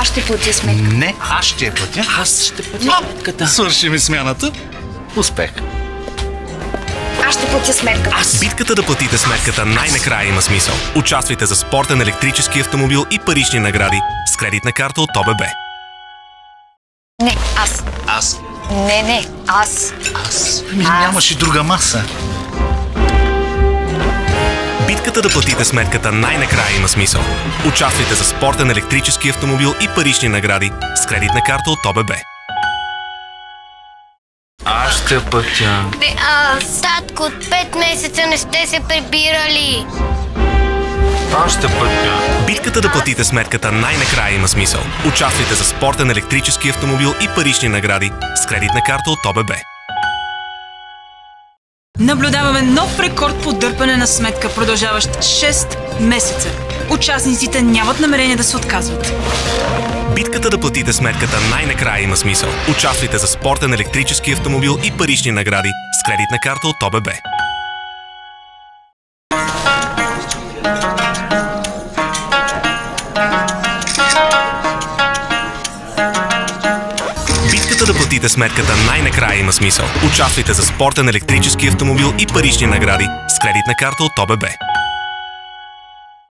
Аз ще платя сметка. Не, аз ще я платя. Аз ще платя сметката. Свърши ми смяната. Успех. Аз ще платя сметка. Битката да платите сметката най-накрая има смисъл. Участвайте за спортен електрически автомобил и парични награди с кредитна карта от ОББ. Не, аз. Аз. Не, аз. Нямаш и друга маса. Битката да платите сметката най-накрая има смисъл. Участвайте за спортен електрически автомобил и парични награди с кредитна карта от ОББ. Аз ще платя. Татко, от 5 месеца не сте се прибирали. Аз ще платя. Битката да платите сметката най-накрая има смисъл. Участвайте за спортен електрически автомобил и парични награди с кредитна карта от ОББ. Наблюдаваме нов рекорд по дърпане на сметка, продължаващ 6 месеца. Участниците нямат намерение да се отказват. Битката да платите сметката най-накрая има смисъл. Участвайте за спортен електрически автомобил и парични награди с кредитна карта от ОББ. Битката да платите сметката най-накрая има смисъл. Участвайте за спортен електрически автомобил и парични награди с кредитна карта от ОББ.